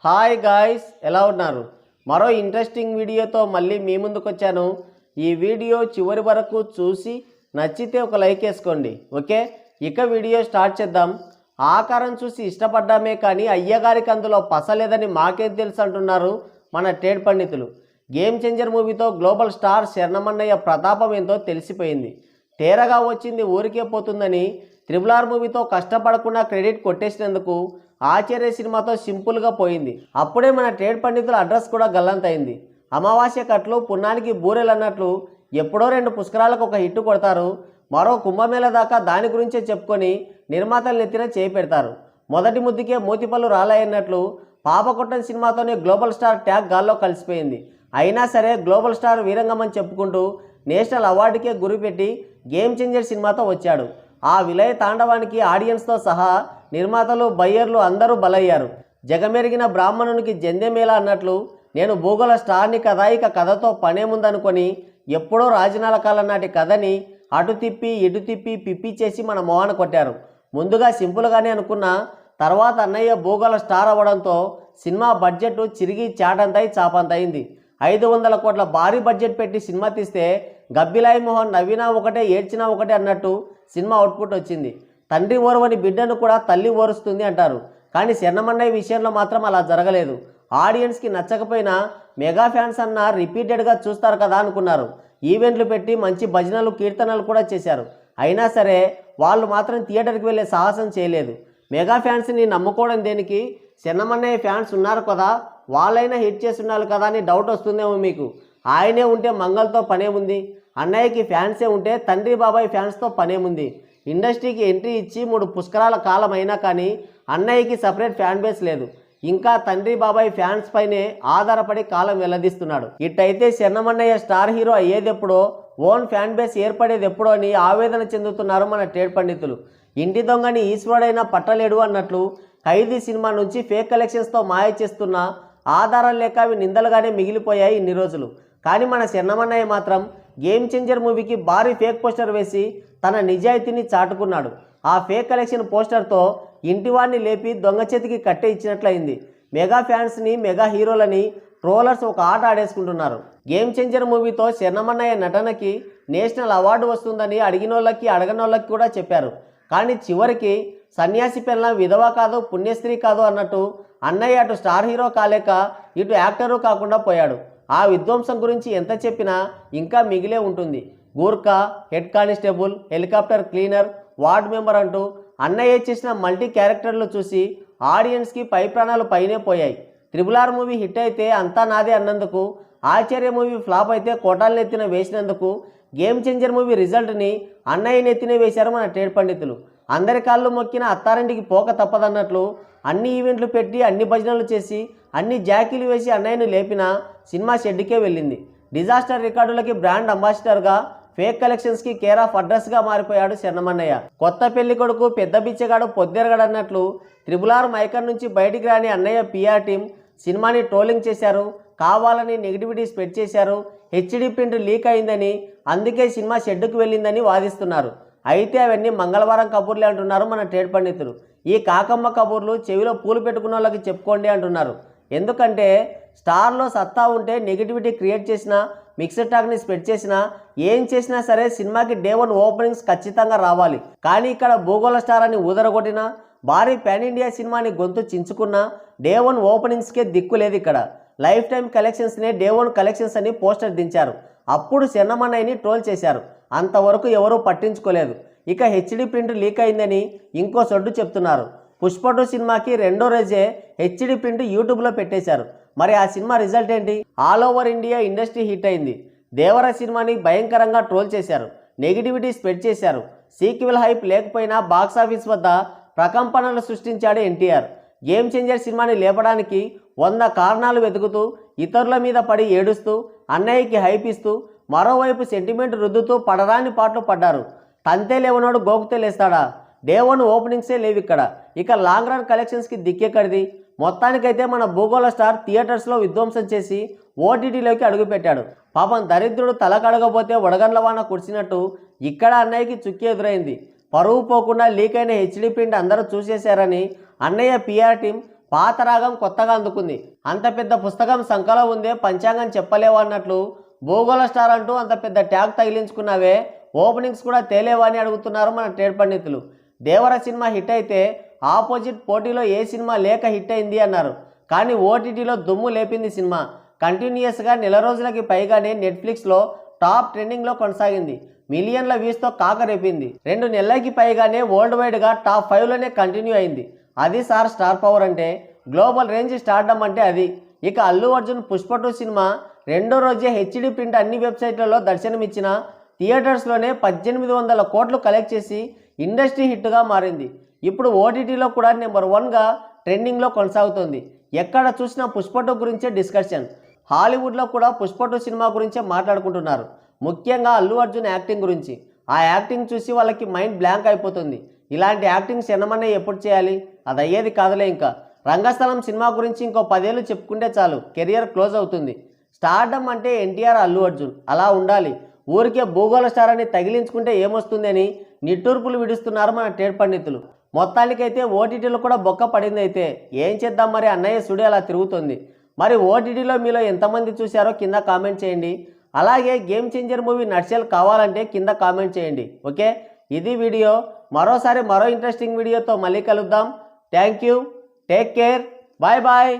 Hi guys, ఎలా ఉన్నారు? మరో ఇంట్రెస్టింగ్ వీడియోతో మళ్ళీ మీ ముందుకు వచ్చాను. ఈ వీడియో చివరి వరకు చూసి నచ్చితే ఒక లైక్ వేసుకోండి. ఓకే, ఇక వీడియో స్టార్ట్ చేద్దాం. ఆకారం చూసి ఇష్టపడ్డామే కానీ అయ్యగారికి అందులో పసలేదని మాకేం తెలుసు అంటున్నారు మన ట్రేడ్ పండితులు. గేమ్ చేంజర్ మూవీతో గ్లోబల్ స్టార్ శరణమన్నయ్య ప్రతాపం ఏందో తెలిసిపోయింది. తేరగా వచ్చింది ఊరికే పోతుందని RRR మూవీతో కష్టపడకుండా క్రెడిట్ కొట్టేసినందుకు ఆచార్య సినిమాతో సింపుల్గా పోయింది. అప్పుడే మన ట్రేడ్ పండితుల అడ్రస్ కూడా గల్లంతైంది. అమావాస్య కట్లు పున్నానికి బూరెలు అన్నట్లు ఎప్పుడో 2 పుష్కరాలకు ఒక హిట్ కొడతారు. మరో కుంభమేళ దాకా దాని గురించే చెప్పుకొని నిర్మాతలు నెత్తిన చేయి పెడతారు. మొదటి ముద్దుకే మూతిపళ్ళు రాలయ్యన్నట్లు పాపకొట్టం సినిమాతోనే గ్లోబల్ స్టార్ ట్యాగ్ గాల్లో కలిసిపోయింది. అయినా సరే గ్లోబల్ స్టార్ వీరంగమని చెప్పుకుంటూ నేషనల్ అవార్డుకే గురిపెట్టి గేమ్ చేంజర్ సినిమాతో వచ్చాడు. ఆ విలయ తాండవానికి ఆడియన్స్తో సహా నిర్మాతలు బయ్యర్లు అందరూ బలయ్యారు. జగమెరిగిన బ్రాహ్మణునికి జందెమేళ అన్నట్లు నేను భూగోళ స్టార్ని కదా, ఇక కథతో పనేముందనుకొని ఎప్పుడో రాజనాల కాలం నాటి కథని అటు తిప్పి ఇటు తిప్పి పిప్పి చేసి మన మొహాన కొట్టారు. ముందుగా సింపుల్గానే అనుకున్న తర్వాత అన్నయ్య భూగోళ స్టార్ అవ్వడంతో సినిమా బడ్జెట్ చిరిగి చాటంతై చాపంతయింది. 500 కోట్ల భారీ బడ్జెట్ పెట్టి సినిమా తీస్తే గబ్బిలాయి మోహన్ నవ్వినా ఒకటే ఏడ్చినా ఒకటే అన్నట్టు సినిమా అవుట్పుట్ వచ్చింది. తండ్రి ఓర్వని బిడ్డను కూడా తల్లి ఓరుస్తుంది అంటారు. కానీ శరణమన్నయ్య విషయంలో మాత్రం అలా జరగలేదు. ఆడియన్స్కి నచ్చకపోయినా మెగా ఫ్యాన్స్ అన్న రిపీటెడ్గా చూస్తారు కదా అనుకున్నారు. ఈవెంట్లు పెట్టి మంచి భజనలు కీర్తనలు కూడా చేశారు. అయినా సరే వాళ్ళు మాత్రం థియేటర్కి వెళ్ళే సాహసం చేయలేదు. మెగా ఫ్యాన్స్ని నమ్ముకోవడం దేనికి? శరణమన్నయ్య ఫ్యాన్స్ ఉన్నారు కదా, వాళ్ళైనా హిట్ చేసి ఉండాలి కదా అని డౌట్ వస్తుందేమో మీకు. ఆయనే ఉంటే మంగళతో పనేముంది? అన్నయ్యకి ఫ్యాన్సే ఉంటే తండ్రి బాబాయ్ ఫ్యాన్స్తో పనేముంది? ఇండస్ట్రీకి ఎంట్రీ ఇచ్చి 3 పుష్కరాల కాలం అయినా కానీ అన్నయ్యకి సపరేట్ ఫ్యాన్ బేస్ లేదు. ఇంకా తండ్రి బాబాయ్ ఫ్యాన్స్ పైనే ఆధారపడి కాలం వెల్లదీస్తున్నాడు. ఇట్టయితే శరణమన్నయ్య స్టార్ హీరో అయ్యేదెప్పుడో, ఓన్ ఫ్యాన్ బేస్ ఏర్పడేది ఎప్పుడో అని ఆవేదన చెందుతున్నారు మన ట్రేడ్ పండితులు. ఇంటి దొంగని ఈశ్వరుడైనా పట్టలేడు అన్నట్లు ఖైదీ సినిమా నుంచి ఫేక్ కలెక్షన్స్తో మాయ చేస్తున్న ఆధారాలు లేక అవి నిందలుగానే మిగిలిపోయాయి ఇన్ని రోజులు. కానీ మన శరణమన్నయ్య మాత్రం గేమ్ చేంజర్ మూవీకి భారీ ఫేక్ పోస్టర్ వేసి తన నిజాయితీని చాటుకున్నాడు. ఆ ఫేక్ కలెక్షన్ పోస్టర్తో ఇంటివాడిని లేపి దొంగ చేతికి కట్టే ఇచ్చినట్లయింది. మెగా ఫ్యాన్స్ని మెగా హీరోలని ట్రోలర్స్ ఒక ఆట ఆడేసుకుంటున్నారు. గేమ్ చేంజర్ మూవీతో శరణమన్నయ్య నటనకి నేషనల్ అవార్డు వస్తుందని అడిగినోళ్ళకి అడగనోళ్ళకి కూడా చెప్పారు. కానీ చివరికి సన్యాసి పిల్ల విధవ కాదు పుణ్యస్త్రీ కాదు అన్నట్టు అన్నయ్య అటు స్టార్ హీరో కాలేక ఇటు యాక్టరు కాకుండా పోయాడు. ఆ విధ్వంసం గురించి ఎంత చెప్పినా ఇంకా మిగిలే ఉంటుంది. Gurkha, head constable, helicopter cleaner, ward member అంటూ అన్నయ్య చేసిన మల్టీ క్యారెక్టర్లు చూసి ఆడియన్స్కి పై ప్రాణాలు పైనే పోయాయి. RRR మూవీ హిట్ అయితే అంతా నాదే అన్నందుకు, ఆచార్య మూవీ ఫ్లాప్ అయితే కోటాలు నెత్తిన వేసినందుకు గేమ్ చేంజర్ మూవీ రిజల్ట్ని అన్నయ్య నెత్తిన వేశారు మన ట్రేడ్ పండితులు. అందరి కాళ్ళు మొక్కిన అత్తారింటికి పోక తప్పదన్నట్లు అన్ని ఈవెంట్లు పెట్టి అన్ని భజనలు చేసి అన్ని జాకీలు వేసి అన్నయ్యను లేపిన సినిమా షెడ్కే వెళ్ళింది. డిజాస్టర్ రికార్డులకి బ్రాండ్ అంబాసిడర్గా, ఫేక్ కలెక్షన్స్కి కేర్ ఆఫ్ అడ్రస్గా మారిపోయాడు శరణమన్నయ్య. కొత్త పెళ్లి కొడుకు పెద్ద బిచ్చగాడు పొద్దెరగాడు అన్నట్లు RRR మైకర్ నుంచి బయటికి రాని అన్నయ్య PR టీం సినిమాని ట్రోలింగ్ చేశారు. కావాలని నెగిటివిటీ స్ప్రెడ్ చేశారు. HD ప్రింట్ లీక్ అయిందని, అందుకే సినిమా షెడ్డుకు వెళ్ళిందని వాదిస్తున్నారు. అయితే అవన్నీ మంగళవారం కబుర్లే అంటున్నారు మన ట్రేడ్ పండితులు. ఈ కాకమ్మ కబుర్లు చెవిలో పూలు పెట్టుకున్న వాళ్ళకి చెప్పుకోండి అంటున్నారు. ఎందుకంటే స్టార్లో సత్తా ఉంటే నెగిటివిటీ క్రియేట్ చేసినా, మిక్సర్ టాక్ని స్ప్రెడ్ చేసినా, ఏం చేసినా సరే సినిమాకి Day 1 ఓపెనింగ్స్ ఖచ్చితంగా రావాలి. కానీ ఇక్కడ భూగోళ స్టార్ అని ఊదరగొట్టినా, భారీ పాన్ ఇండియా సినిమాని గొంతు చించుకున్నా Day 1 ఓపెనింగ్స్కే దిక్కు లేదు. ఇక్కడ లైఫ్ టైం కలెక్షన్స్నే Day 1 కలెక్షన్స్ అని పోస్టర్ దించారు. అప్పుడు శరణమన్నయ్యని ట్రోల్ చేశారు. అంతవరకు ఎవరూ పట్టించుకోలేదు. ఇక HD ప్రింట్ లీక్ అయిందని ఇంకో సొడ్డు చెప్తున్నారు. పుష్ప 2 సినిమాకి 2వ రోజే HD ప్రింట్ యూట్యూబ్లో పెట్టేశారు. మరి ఆ సినిమా రిజల్ట్ ఏంటి? All over India industry hit అయింది. దేవర సినిమాని భయంకరంగా ట్రోల్ చేశారు, నెగిటివిటీ స్ప్రెడ్ చేశారు. సీక్వెల్ హైప్ లేకపోయినా బాక్సాఫీస్ వద్ద ప్రకంపనలు సృష్టించాడు ఎన్టీఆర్. గేమ్ చేంజర్ సినిమాని లేపడానికి 100 కారణాలు వెతుకుతూ ఇతరుల మీద పడి ఏడుస్తూ అన్నయ్యకి హైప్ ఇస్తూ మరోవైపు సెంటిమెంట్ రుద్దుతూ పడరాని పాటలు పడ్డారు. తంతే లేవనోడు గోకుతే లేస్తాడా? Day 1 ఓపెనింగ్సే లేవు ఇక్కడ. ఇక లాంగ్ రన్ కలెక్షన్స్కి దిక్కెక్కడిది? మొత్తానికైతే మన భూగోళ స్టార్ థియేటర్స్లో విధ్వంసం చేసి OTTలోకి అడుగుపెట్టాడు. పాపం దరిద్రుడు తల కడగబోతే వడగండ్ల వాన కుడిచినట్టు ఇక్కడ అన్నయ్యకి చుక్కి ఎదురైంది. పరువు పోకుండా లీక్ అయిన HD ప్రింట్ అందరూ చూసేశారని అన్నయ్య PR టీం పాత రాగం కొత్తగా అందుకుంది. అంత పెద్ద పుస్తకం సంకలో ఉందే పంచాంగం చెప్పలేవా అన్నట్లు భూగోళ స్టార్ అంటూ అంత పెద్ద ట్యాగ్ తగిలించుకున్నావే, ఓపెనింగ్స్ కూడా తేలేవా అని అడుగుతున్నారు మన ట్రేడ్ పండితులు. దేవర సినిమా హిట్ అయితే ఆపోజిట్ పోటీలో ఏ సినిమా లేక హిట్ అయింది అన్నారు. కానీ ఓటీటీలో దుమ్ము లేపింది సినిమా. కంటిన్యూస్గా నెల రోజులకి పైగానే నెట్ఫ్లిక్స్లో టాప్ ట్రెండింగ్లో కొనసాగింది. మిలియన్ల వ్యూస్తో కాకరేపింది. 2 నెలలకి పైగానే వరల్డ్ వైడ్గా టాప్ 5లోనే కంటిన్యూ అయింది. అది సార్ స్టార్ పవర్ అంటే, గ్లోబల్ రేంజ్ స్టార్డమ్ అంటే అది. ఇక అల్లు అర్జున్ పుష్ప 2 సినిమా రెండో రోజే హెచ్డి ప్రింట్ అన్ని వెబ్సైట్లలో దర్శనమిచ్చిన థియేటర్స్లోనే 1800 కోట్లు కలెక్ట్ చేసి ఇండస్ట్రీ హిట్గా మారింది. ఇప్పుడు ఓటీటీలో కూడా నెంబర్ 1గా ట్రెండింగ్లో కొనసాగుతుంది. ఎక్కడ చూసినా పుష్ప 2 గురించే డిస్కషన్. హాలీవుడ్లో కూడా పుష్ప 2 సినిమా గురించే మాట్లాడుకుంటున్నారు. ముఖ్యంగా అల్లు అర్జున్ యాక్టింగ్ గురించి. ఆ యాక్టింగ్ చూసి వాళ్ళకి మైండ్ బ్లాంక్ అయిపోతుంది. ఇలాంటి యాక్టింగ్ సినిమానే ఎప్పుడు చేయాలి? అది అయ్యేది కాదులే. ఇంకా రంగస్థలం సినిమా గురించి ఇంకో 10 ఏళ్ళు చెప్పుకుంటే చాలు, కెరియర్ క్లోజ్ అవుతుంది. స్టార్డమ్ అంటే ఎన్టీఆర్, అల్లు అర్జున్ అలా ఉండాలి. ఊరికే భూగోళ స్టార్ అని తగిలించుకుంటే ఏమొస్తుంది అని నిట్టూర్పులు విడుస్తున్నారు మన ట్రేడ్ పండితులు. మొత్తానికైతే ఓటీటీలో కూడా బొక్క పడింది. అయితే ఏం చేద్దాం మరి, అన్నయ్య సుడి అలా తిరుగుతుంది. మరి ఓటీటీలో మీలో ఎంతమంది చూశారో కింద కామెంట్ చేయండి. అలాగే గేమ్ చేంజర్ మూవీ నర్సెల్ కావాలంటే కింద కామెంట్ చేయండి. ఓకే, ఇది వీడియో. మరో ఇంట్రెస్టింగ్ వీడియోతో మళ్ళీ కలుద్దాం. Thank you, take care, bye bye.